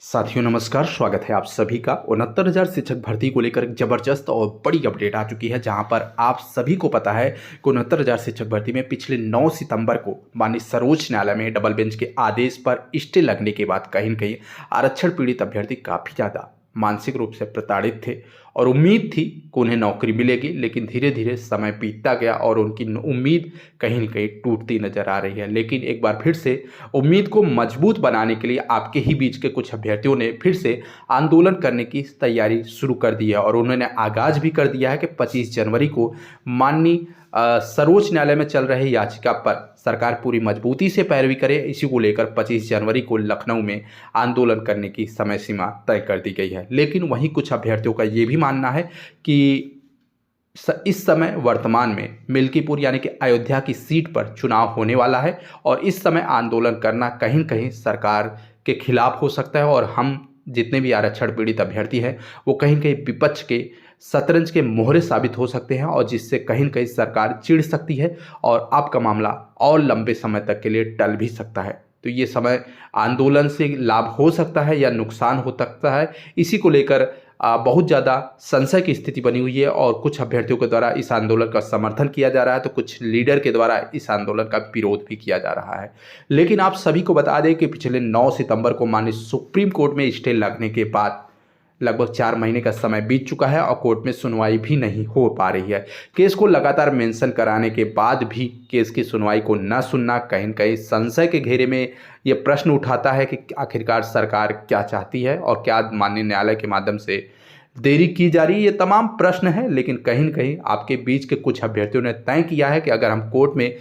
साथियों नमस्कार, स्वागत है आप सभी का। 69,000 शिक्षक भर्ती को लेकर एक जबरदस्त और बड़ी अपडेट आ चुकी है, जहां पर आप सभी को पता है कि 69,000 शिक्षक भर्ती में पिछले 9 सितंबर को माननीय सर्वोच्च न्यायालय में डबल बेंच के आदेश पर स्टे लगने के बाद कहीं न कहीं आरक्षण पीड़ित अभ्यर्थी काफ़ी ज़्यादा मानसिक रूप से प्रताड़ित थे और उम्मीद थी कि उन्हें नौकरी मिलेगी, लेकिन धीरे धीरे समय बीतता गया और उनकी उम्मीद कहीं न कहीं टूटती नजर आ रही है। लेकिन एक बार फिर से उम्मीद को मजबूत बनाने के लिए आपके ही बीच के कुछ अभ्यर्थियों ने फिर से आंदोलन करने की तैयारी शुरू कर दी है और उन्होंने आगाज भी कर दिया है कि 25 जनवरी को माननीय सर्वोच्च न्यायालय में चल रहे याचिका पर सरकार पूरी मजबूती से पैरवी करे। इसी को लेकर 25 जनवरी को लखनऊ में आंदोलन करने की समय सीमा तय कर दी गई है। लेकिन वहीं कुछ अभ्यर्थियों का ये भी मानना है कि इस समय वर्तमान में मिल्कीपुर यानी कि अयोध्या की सीट पर चुनाव होने वाला है और इस समय आंदोलन करना कहीं न कहीं सरकार के खिलाफ हो सकता है और हम जितने भी आरक्षण पीड़ित अभ्यर्थी हैं वो कहीं न कहीं विपक्ष के शतरंज के मोहरे साबित हो सकते हैं और जिससे कहीं न कहीं सरकार चिढ़ सकती है और आपका मामला और लंबे समय तक के लिए टल भी सकता है। तो ये समय आंदोलन से लाभ हो सकता है या नुकसान हो सकता है, इसी को लेकर बहुत ज़्यादा संशय की स्थिति बनी हुई है और कुछ अभ्यर्थियों के द्वारा इस आंदोलन का समर्थन किया जा रहा है तो कुछ लीडर के द्वारा इस आंदोलन का विरोध भी किया जा रहा है। लेकिन आप सभी को बता दें कि पिछले 9 सितंबर को माननीय सुप्रीम कोर्ट में स्टे लगने के बाद लगभग 4 महीने का समय बीत चुका है और कोर्ट में सुनवाई भी नहीं हो पा रही है। केस को लगातार मेंशन कराने के बाद भी केस की सुनवाई को न सुनना कहीं न कहीं संशय के घेरे में ये प्रश्न उठाता है कि आखिरकार सरकार क्या चाहती है और क्या माननीय न्यायालय के माध्यम से देरी की जा रही है। ये तमाम प्रश्न है, लेकिन कहीं न कहीं आपके बीच के कुछ अभ्यर्थियों ने तय किया है कि अगर हम कोर्ट में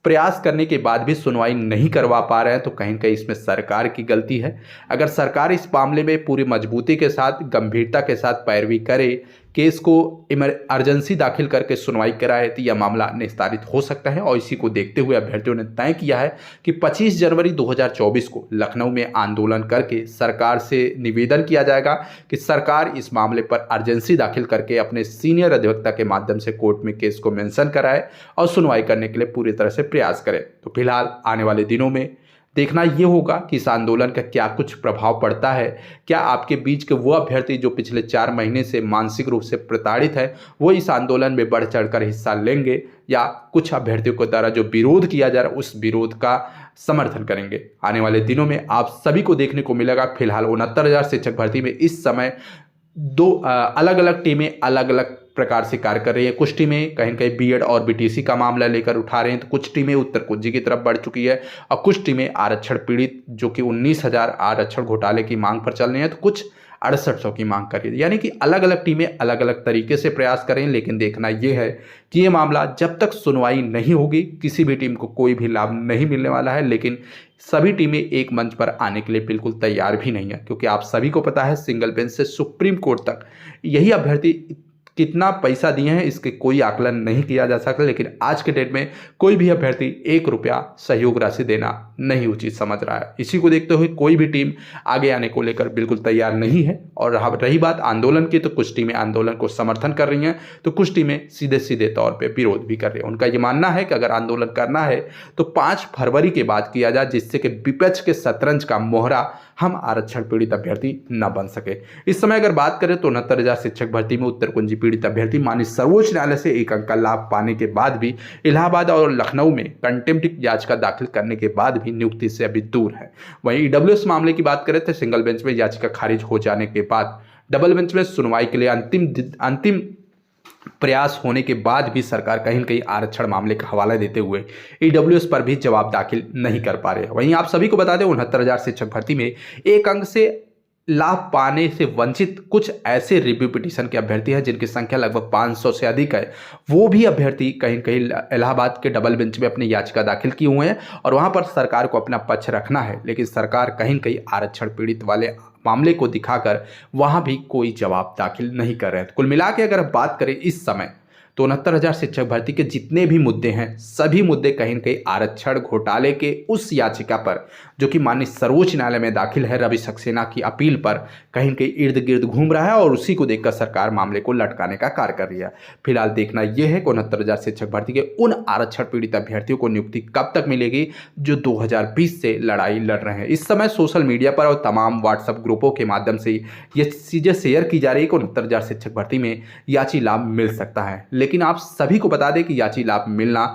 प्रयास करने के बाद भी सुनवाई नहीं करवा पा रहे हैं तो कहीं न कहीं इसमें सरकार की गलती है। अगर सरकार इस मामले में पूरी मजबूती के साथ, गंभीरता के साथ पैरवी करे, केस को अर्जेंसी दाखिल करके सुनवाई कराए तो यह मामला निस्तारित हो सकता है और इसी को देखते हुए अभ्यर्थियों ने तय किया है कि 25 जनवरी 2024 को लखनऊ में आंदोलन करके सरकार से निवेदन किया जाएगा कि सरकार इस मामले पर अर्जेंसी दाखिल करके अपने सीनियर अधिवक्ता के माध्यम से कोर्ट में केस को मेंशन कराए और सुनवाई करने के लिए पूरी तरह से प्रयास करे। तो फिलहाल आने वाले दिनों में देखना ये होगा कि इस आंदोलन का क्या कुछ प्रभाव पड़ता है। क्या आपके बीच के वो अभ्यर्थी जो पिछले 4 महीने से मानसिक रूप से प्रताड़ित है वो इस आंदोलन में बढ़ चढ़कर हिस्सा लेंगे या कुछ अभ्यर्थियों के द्वारा जो विरोध किया जा रहा है उस विरोध का समर्थन करेंगे। आने वाले दिनों में आप सभी को देखने को मिलेगा। फिलहाल 69,000 शिक्षक भर्ती में इस समय 2 अलग अलग टीमें अलग अलग प्रकार से कार्य कर रही है। कुछ टीमें कहीं कहीं बीएड और बीटीसी का मामला लेकर उठा रहे हैं, तो कुछ टीमें उत्तर कुंजी की तरफ बढ़ चुकी है और कुछ टीमें आरक्षण पीड़ित जो कि 19,000 आरक्षण घोटाले की मांग पर चल रही हैं, तो कुछ 6800 की मांग कर रही है। यानी कि अलग अलग टीमें अलग अलग तरीके से प्रयास करें, लेकिन देखना यह है कि ये मामला जब तक सुनवाई नहीं होगी किसी भी टीम को कोई भी लाभ नहीं मिलने वाला है। लेकिन सभी टीमें एक मंच पर आने के लिए बिल्कुल तैयार भी नहीं है, क्योंकि आप सभी को पता है सिंगल बेंच से सुप्रीम कोर्ट तक यही अभ्यर्थी कितना पैसा दिए हैं इसके कोई आकलन नहीं किया जा सकता। लेकिन आज के डेट में कोई भी अभ्यर्थी 1 रुपया सहयोग राशि देना नहीं उचित समझ रहा है। इसी को देखते हुए कोई भी टीम आगे आने को लेकर बिल्कुल तैयार नहीं है। और रही बात आंदोलन की, तो कुछ टीमें आंदोलन को समर्थन कर रही हैं तो कुछ टीमें सीधे सीधे तौर पर विरोध भी कर रही हैं। उनका ये मानना है कि अगर आंदोलन करना है तो 5 फरवरी के बाद किया जाए, जिससे कि विपक्ष के शतरंज का मोहरा हम आरक्षण पीड़ित अभ्यर्थी न बन सके। इस समय अगर बात करें तो 69,000 शिक्षक भर्ती में उत्तर कुंजी पीड़ित अभ्यर्थी माननीय सर्वोच्च न्यायालय से 1 अंक का लाभ पाने के बाद भी इलाहाबाद और लखनऊ में कंटेम्प्ट याचिका दाखिल करने के बाद भी नियुक्ति से अभी दूर है। वहीं ईडब्ल्यूएस मामले की बात करें तो सिंगल बेंच में याचिका खारिज हो जाने के बाद डबल बेंच में सुनवाई के लिए अंतिम प्रयास होने के बाद भी सरकार कहीं न कहीं आरक्षण मामले का हवाला देते हुए ईडब्ल्यूएस पर भी जवाब दाखिल नहीं कर पा रहे हैं। वहीं आप सभी को बता दें 69,000 शिक्षक भर्ती में 1 अंक से लाभ पाने से वंचित कुछ ऐसे रिव्यू पिटीशन के अभ्यर्थी हैं जिनकी संख्या लगभग 500 से अधिक है। वो भी अभ्यर्थी कहीं कहीं इलाहाबाद के डबल बेंच में अपनी याचिका दाखिल किए हुए हैं और वहां पर सरकार को अपना पक्ष रखना है, लेकिन सरकार कहीं कहीं आरक्षण पीड़ित वाले मामले को दिखाकर वहां भी कोई जवाब दाखिल नहीं कर रहे हैं। कुल मिला के अगर बात करें इस समय तो 69,000 शिक्षक भर्ती के जितने भी मुद्दे हैं, सभी मुद्दे कहीं न कहीं आरक्षण घोटाले के उस याचिका पर, जो कि माननीय सर्वोच्च न्यायालय में दाखिल है रवि सक्सेना की अपील पर, कहीं न कहीं इर्द गिर्द घूम रहा है और उसी को देखकर सरकार मामले को लटकाने का कार्य कर रही है। फिलहाल देखना यह है कि 69,000 शिक्षक भर्ती के उन आरक्षण पीड़ित अभ्यर्थियों को नियुक्ति कब तक मिलेगी जो 2020 से लड़ाई लड़ रहे हैं। इस समय सोशल मीडिया पर और तमाम व्हाट्सएप ग्रुपों के माध्यम से ये चीजें शेयर की जा रही है कि 69,000 शिक्षक भर्ती में याची लाभ मिल सकता है, लेकिन आप सभी को बता दें कि याची लाभ मिलना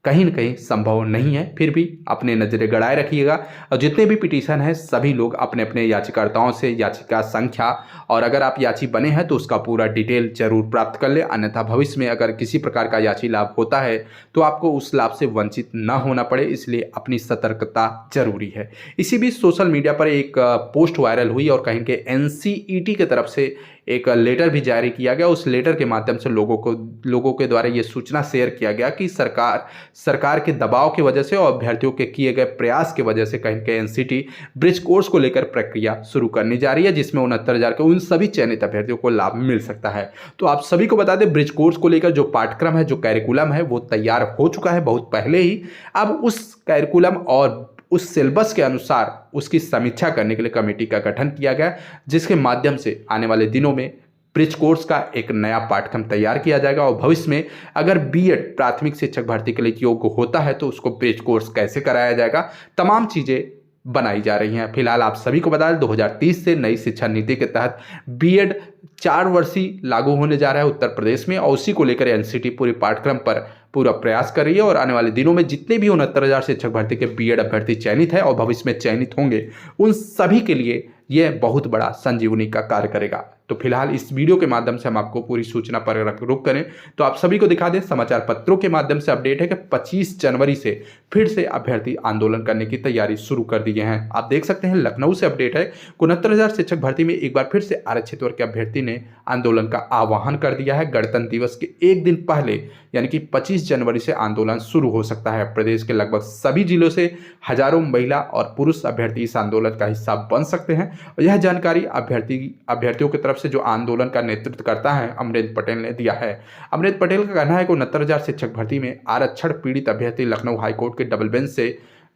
कहीं न कहीं संभव नहीं है। फिर भी अपने नजरें गड़ाए रखिएगा और जितने भी पिटीशन हैं सभी लोग अपने अपने याचिकाकर्ताओं से याचिका संख्या और अगर आप याची बने हैं तो उसका पूरा डिटेल जरूर प्राप्त कर लें, अन्यथा भविष्य में अगर किसी प्रकार का याची लाभ होता है तो आपको उस लाभ से वंचित न होना पड़े, इसलिए अपनी सतर्कता जरूरी है। इसी बीच सोशल मीडिया पर एक पोस्ट वायरल हुई और कहीं के NCET की तरफ से एक लेटर भी जारी किया गया। उस लेटर के माध्यम से लोगों के द्वारा ये सूचना शेयर किया गया कि सरकार के दबाव की वजह से और अभ्यर्थियों के किए गए प्रयास की वजह से कहीं के NCT ब्रिज कोर्स को लेकर प्रक्रिया शुरू करने जा रही है, जिसमें 69,000 के उन सभी चयनित अभ्यर्थियों को लाभ मिल सकता है। तो आप सभी को बता दें, ब्रिज कोर्स को लेकर जो पाठ्यक्रम है, जो कैरिकुलम है, वो तैयार हो चुका है बहुत पहले ही। अब उस कैरिकुलम और उस सिलेबस के अनुसार उसकी समीक्षा करने के लिए कमेटी का गठन किया गया, जिसके माध्यम से आने वाले दिनों में ब्रिज कोर्स का एक नया पाठ्यक्रम तैयार किया जाएगा और भविष्य में अगर BEd प्राथमिक शिक्षक भर्ती के लिए योग्य होता है तो उसको ब्रिज कोर्स कैसे कराया जाएगा, तमाम चीजें बनाई जा रही हैं। फिलहाल आप सभी को बता दें 2030 से नई शिक्षा नीति के तहत BEd 4 वर्षीय लागू होने जा रहा है उत्तर प्रदेश में और उसी को लेकर NCT पूरे पाठ्यक्रम पर पूरा प्रयास कर रही है और आने वाले दिनों में जितने भी 69,000 शिक्षक भर्ती के BEd अभ्यर्थी चयनित है और भविष्य में चयनित होंगे, उन सभी के लिए यह बहुत बड़ा संजीवनी का कार्य करेगा। तो फिलहाल इस वीडियो के माध्यम से हम आपको पूरी सूचना पर रुक करें तो आप सभी को दिखा दें, समाचार पत्रों के माध्यम से अपडेट है कि 25 जनवरी से फिर से अभ्यर्थी आंदोलन करने की तैयारी शुरू कर दी है। आप देख सकते हैं लखनऊ से अपडेट है, 69,000 शिक्षक भर्ती में एक बार फिर से आरक्षित वर्ग के अभ्यर्थी ने आंदोलन का आह्वान कर दिया है। गणतंत्र दिवस के एक दिन पहले यानी कि 25 जनवरी से आंदोलन शुरू हो सकता है। प्रदेश के लगभग सभी जिलों से हजारों महिला और पुरुष अभ्यर्थी इस आंदोलन का हिस्सा बन सकते हैं और यह जानकारी अभ्यर्थियों की तरफ से जो आंदोलन का नेतृत्व करता है अमरेंद्र पटेल ने दिया है। अमरेंद्र पटेल का कहना है कि 69,000 शिक्षक भर्ती में आरक्षण पीड़ित अभ्यर्थी लखनऊ हाईकोर्ट के डबल बेंच से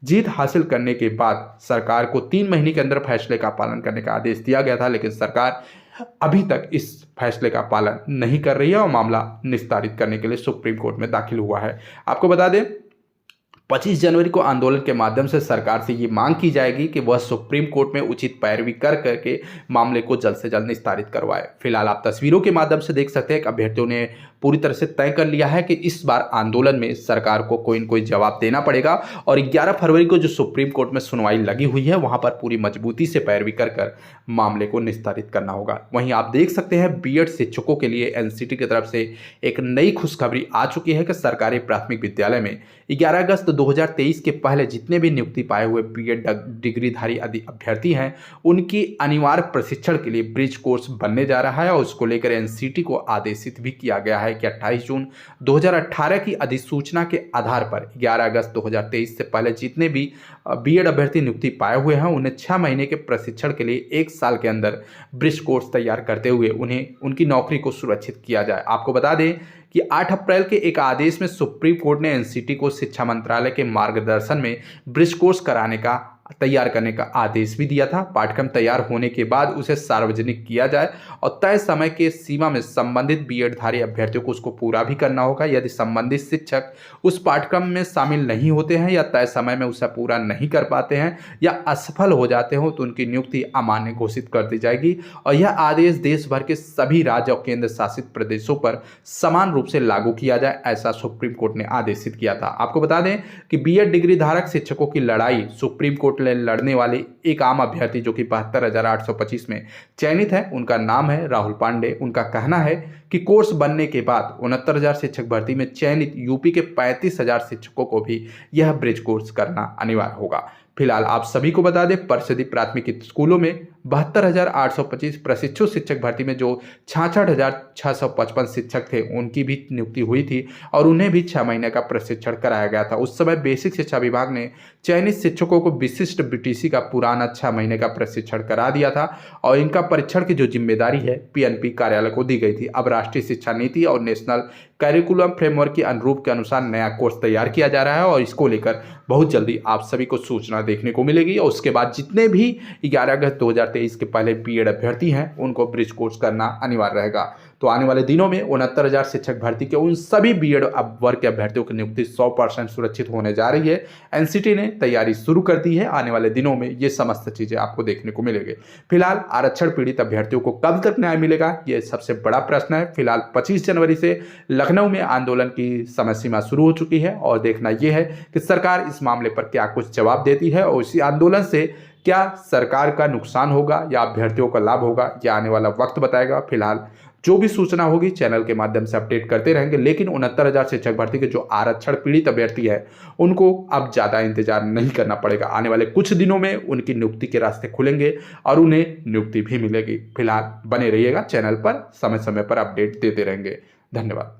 जीत हासिल करने के बाद सरकार को 3 महीने के अंदर फैसले का पालन करने का आदेश दिया गया था, लेकिन सरकार अभी तक इस फैसले का पालन नहीं कर रही है और मामला निस्तारित करने के लिए सुप्रीम कोर्ट में दाखिल हुआ है। आपको बता दें 25 जनवरी को आंदोलन के माध्यम से सरकार से ये मांग की जाएगी कि वह सुप्रीम कोर्ट में उचित पैरवी कर करके मामले को जल्द से जल्द निस्तारित करवाए। फिलहाल आप तस्वीरों के माध्यम से देख सकते हैं कि अभ्यर्थियों ने पूरी तरह से तय कर लिया है कि इस बार आंदोलन में सरकार को कोई न कोई जवाब देना पड़ेगा और 11 फरवरी को जो सुप्रीम कोर्ट में सुनवाई लगी हुई है वहां पर पूरी मजबूती से पैरवी कर मामले को निस्तारित करना होगा। वहीं आप देख सकते हैं BEd शिक्षकों के लिए NCT की तरफ से एक नई खुशखबरी आ चुकी है कि सरकारी प्राथमिक विद्यालय में 11 अगस्त 2023 के पहले जितने भी नियुक्ति पाए हुए BEd डिग्रीधारी अभ्यर्थी हैं उनकी अनिवार्य प्रशिक्षण के लिए ब्रिज कोर्स बनने जा रहा है और उसको लेकर NCT को आदेशित भी किया गया है कि 28 जून 2018 की अधिसूचना के आधार पर 11 अगस्त 2023 से पहले जितने भी BEd अभ्यर्थी नियुक्ति पाए हुए हैं उन्हें 6 महीने के प्रशिक्षण के लिए 1 साल के अंदर ब्रिज कोर्स तैयार करते हुए उन्हें उनकी नौकरी को सुरक्षित किया जाए। आपको बता दें कि 8 अप्रैल के एक आदेश में सुप्रीम कोर्ट ने NCT को शिक्षा मंत्रालय के मार्गदर्शन में ब्रिज कोर्स तैयार करने का आदेश भी दिया था। पाठ्यक्रम तैयार होने के बाद उसे सार्वजनिक किया जाए और तय समय के सीमा में संबंधित BEd धारी अभ्यर्थियों को उसको पूरा भी करना होगा। यदि संबंधित शिक्षक उस पाठ्यक्रम में शामिल नहीं होते हैं या तय समय में उसे पूरा नहीं कर पाते हैं या असफल हो जाते हो तो उनकी नियुक्ति अमान्य घोषित कर दी जाएगी और यह आदेश देश भर के सभी राज्य और केंद्र शासित प्रदेशों पर समान रूप से लागू किया जाए, ऐसा सुप्रीम कोर्ट ने आदेशित किया था। आपको बता दें कि BEd डिग्री धारक शिक्षकों की लड़ाई सुप्रीम कोर्ट लड़ने वाले एक आम अभ्यर्थी जो कि 72,825 में चयनित है, उनका नाम है राहुल पांडे। उनका कहना है कि कोर्स बनने के बाद 69,000 शिक्षक भर्ती में चयनित यूपी के 35,000 शिक्षकों को भी यह ब्रिज कोर्स करना अनिवार्य होगा। फिलहाल आप सभी को बता दें परिषदीय प्राथमिक स्कूलों में 72,825 प्रशिक्षु शिक्षक भर्ती में जो 66,655 शिक्षक थे उनकी भी नियुक्ति हुई थी और उन्हें भी 6 महीने का प्रशिक्षण कराया गया था। उस समय बेसिक शिक्षा विभाग ने चयनित शिक्षकों को विशिष्ट बीटीसी का पुराना 6 महीने का प्रशिक्षण करा दिया था और इनका परीक्षण की जो जिम्मेदारी है पीएनपी कार्यालय को दी गई थी। अब राष्ट्रीय शिक्षा नीति और नेशनल करिकुलम फ्रेमवर्क के अनुरूप के अनुसार नया कोर्स तैयार किया जा रहा है और इसको लेकर बहुत जल्दी आप सभी को सूचना देखने को मिलेगी। और उसके बाद जितने भी 11 अगस्त 2023 के पहले बीएड अभ्यर्थी हैं उनको ब्रिज कोर्स करना अनिवार्य रहेगा। तो आने वाले दिनों में 69,000 शिक्षक भर्ती के उन सभी बीएड वर्ग के अभ्यर्थियों की नियुक्ति 100% सुरक्षित होने जा रही है। एनसीटी ने तैयारी शुरू कर दी है। आने वाले दिनों में ये समस्त चीजें आपको देखने को मिलेंगे। फिलहाल आरक्षण पीड़ित अभ्यर्थियों को कब तक न्याय मिलेगा, ये सबसे बड़ा प्रश्न है। फिलहाल 25 जनवरी से लखनऊ में आंदोलन की समय सीमा शुरू हो चुकी है और देखना यह है कि सरकार इस मामले पर क्या कुछ जवाब देती है और इसी आंदोलन से क्या सरकार का नुकसान होगा या अभ्यर्थियों का लाभ होगा, यह आने वाला वक्त बताएगा। फिलहाल जो भी सूचना होगी चैनल के माध्यम से अपडेट करते रहेंगे। लेकिन 69,000 शिक्षक भर्ती के जो आरक्षण पीड़ित अभ्यर्थी है उनको अब ज़्यादा इंतजार नहीं करना पड़ेगा। आने वाले कुछ दिनों में उनकी नियुक्ति के रास्ते खुलेंगे और उन्हें नियुक्ति भी मिलेगी। फिलहाल बने रहिएगा चैनल पर, समय समय पर अपडेट देते रहेंगे। धन्यवाद।